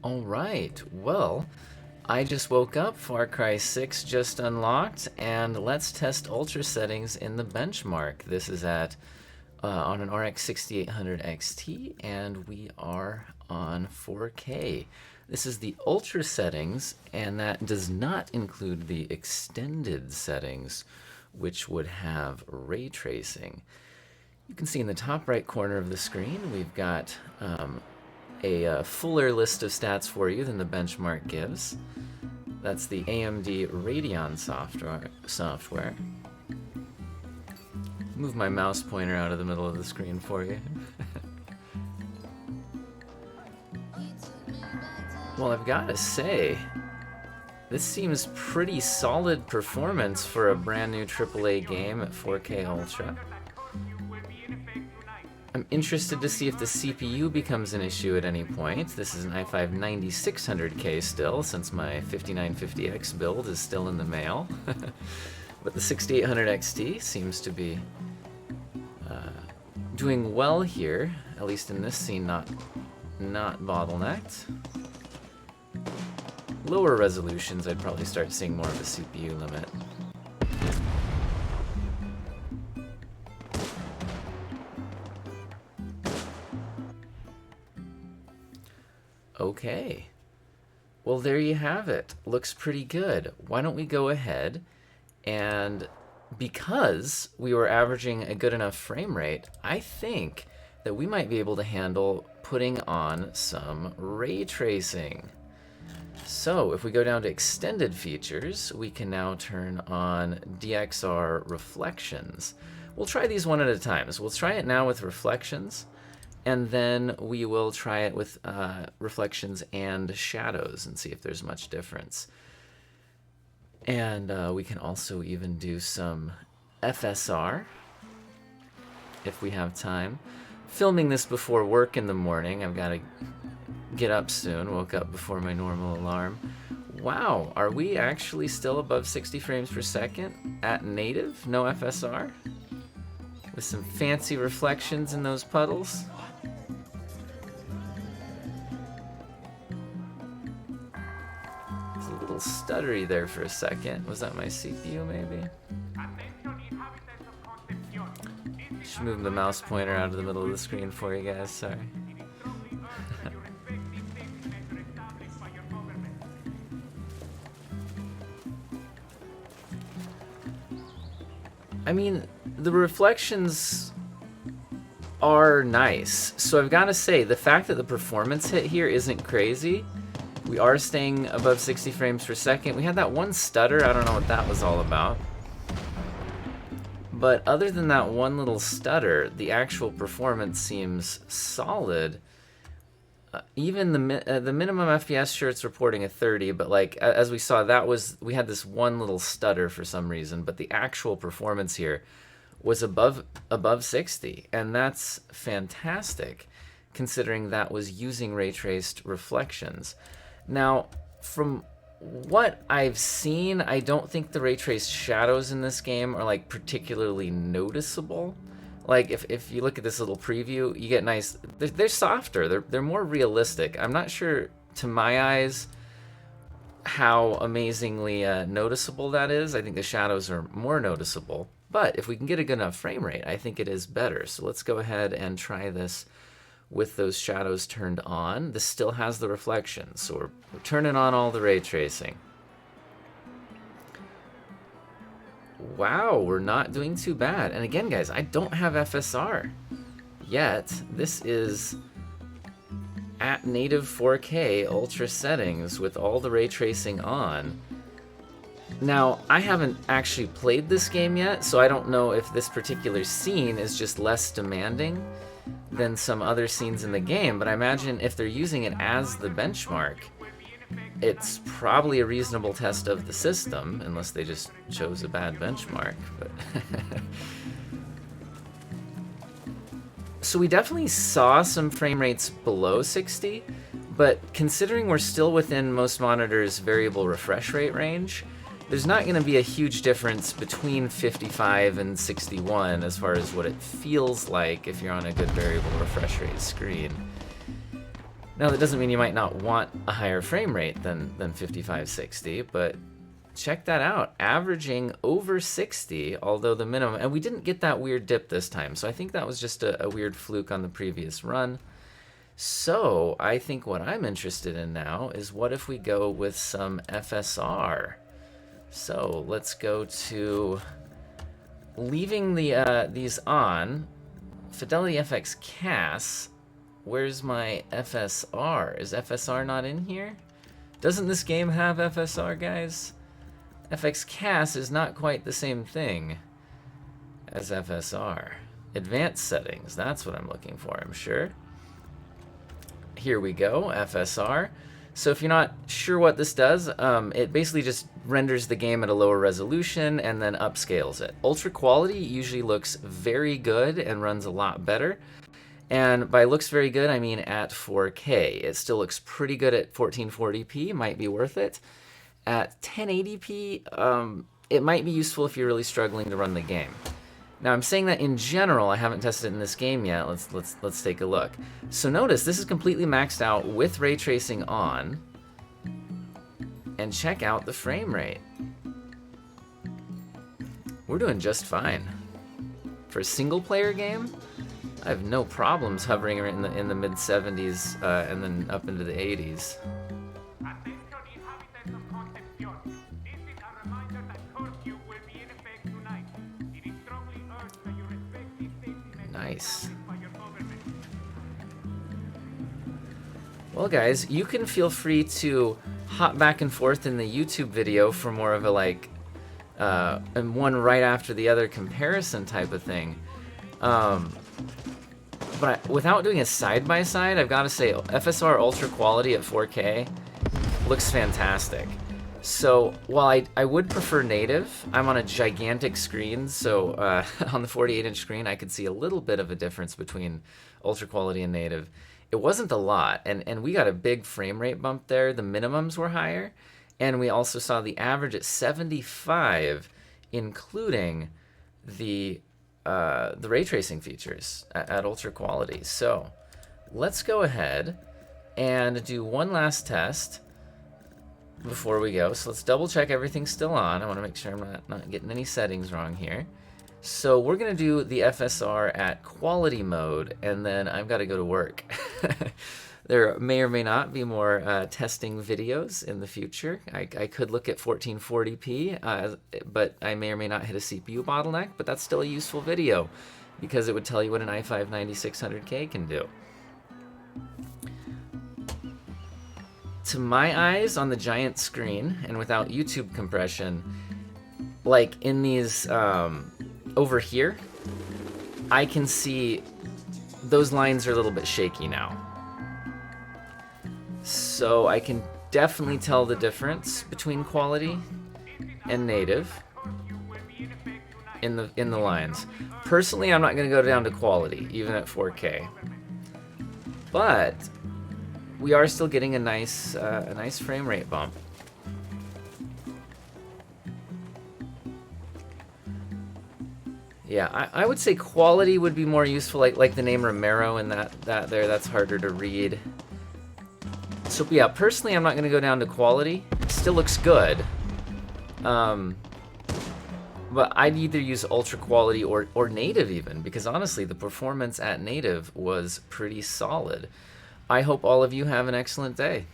Alright, well, I just woke up, Far Cry 6 just unlocked, and let's test ultra settings in the benchmark. This is at on an RX 6800 XT, and we are on 4K. This is the ultra settings, and that does not include the extended settings, which would have ray tracing. You can see in the top right corner of the screen, we've got a fuller list of stats for you than the benchmark gives. That's the AMD Radeon software. Move my mouse pointer out of the middle of the screen for you. Well, I've got to say, this seems pretty solid performance for a brand new AAA game at 4K Ultra. I'm interested to see if the CPU becomes an issue at any point. This is an i5 9600K still, since my 5950X build is still in the mail. But the 6800 XT seems to be doing well here, at least in this scene, not bottlenecked. Lower resolutions, I'd probably start seeing more of a CPU limit. Okay, well there you have it. Looks pretty good. Why don't we go ahead and, because we were averaging a good enough frame rate, I think that we might be able to handle putting on some ray tracing. So if we go down to extended features, we can now turn on DXR reflections. We'll try these one at a time. So we'll try it now with reflections, and then we will try it with reflections and shadows and see if there's much difference. And we can also even do some FSR if we have time. Filming this before work in the morning. I've got to get up soon. Woke up before my normal alarm. Wow, are we actually still above 60 frames per second at native? No FSR? With some fancy reflections in those puddles? It's a little stuttery there for a second. Was that my CPU maybe? Just move the mouse pointer out of the middle of the screen for you guys, sorry. I mean, the reflections are nice. So I've got to say, the fact that the performance hit here isn't crazy. We are staying above 60 frames per second. We had that one stutter. I don't know what that was all about. But other than that one little stutter, the actual performance seems solid. Even the minimum FPS, sure, it's reporting a 30, but like as we saw, we had this one little stutter for some reason, but the actual performance here was above 60, and that's fantastic, considering that was using ray traced reflections. Now, from what I've seen, I don't think the ray traced shadows in this game are like particularly noticeable. Like if you look at this little preview, you get nice. They're softer. They're more realistic. I'm not sure, to my eyes, how amazingly noticeable that is. I think the shadows are more noticeable. But if we can get a good enough frame rate, I think it is better. So let's go ahead and try this with those shadows turned on. This still has the reflections, so we're turning on all the ray tracing. Wow, we're not doing too bad. And again, guys, I don't have FSR yet. This is at native 4K ultra settings with all the ray tracing on. Now, I haven't actually played this game yet, so I don't know if this particular scene is just less demanding than some other scenes in the game, but I imagine if they're using it as the benchmark, it's probably a reasonable test of the system, unless they just chose a bad benchmark. But so we definitely saw some frame rates below 60, but considering we're still within most monitors' variable refresh rate range, there's not going to be a huge difference between 55 and 61 as far as what it feels like if you're on a good variable refresh rate screen. Now that doesn't mean you might not want a higher frame rate than 5560, but check that out, averaging over 60, although the minimum, and we didn't get that weird dip this time, so I think that was just a weird fluke on the previous run. So I think what I'm interested in now is what if we go with some FSR. So let's go to leaving the these on, FidelityFX CAS. Where's my FSR? Is FSR not in here? Doesn't this game have FSR, guys? FX CAS is not quite the same thing as FSR. Advanced settings, that's what I'm looking for, I'm sure. Here we go, FSR. So if you're not sure what this does, it basically just renders the game at a lower resolution and then upscales it. Ultraquality usually looks very good and runs a lot better. And by looks very good, I mean at 4K. It still looks pretty good at 1440p, might be worth it. At 1080p, it might be useful if you're really struggling to run the game. Now I'm saying that in general, I haven't tested it in this game yet. Let's take a look. So notice this is completely maxed out with ray tracing on, and check out the frame rate. We're doing just fine. For a single player game, I have no problems hovering in the mid 70s and then up into the 80s. Nice. Well, guys, you can feel free to hop back and forth in the YouTube video for more of a and one right after the other comparison type of thing. But without doing a side-by-side, I've got to say FSR Ultraquality at 4K looks fantastic. So while I would prefer native, I'm on a gigantic screen, so on the 48-inch screen I could see a little bit of a difference between Ultraquality and native. It wasn't a lot, and we got a big frame rate bump there. The minimums were higher, and we also saw the average at 75, including the ray tracing features at Ultraquality. So let's go ahead and do one last test before we go. So let's double check everything's still on. I want to make sure I'm not getting any settings wrong here. So we're going to do the FSR at quality mode, and then I've got to go to work. There may or may not be more testing videos in the future. I could look at 1440p, but I may or may not hit a CPU bottleneck, but that's still a useful video because it would tell you what an i5 9600K can do. To my eyes on the giant screen and without YouTube compression, like in these over here, I can see those lines are a little bit shaky now. So I can definitely tell the difference between quality and native in the lines. Personally, I'm not going to go down to quality, even at 4K. But we are still getting a nice frame rate bump. Yeah, I would say quality would be more useful, like the name Romero and that there. That's harder to read. So yeah, personally, I'm not going to go down to quality. It still looks good. But I'd either use Ultraquality or native even, because honestly, the performance at native was pretty solid. I hope all of you have an excellent day.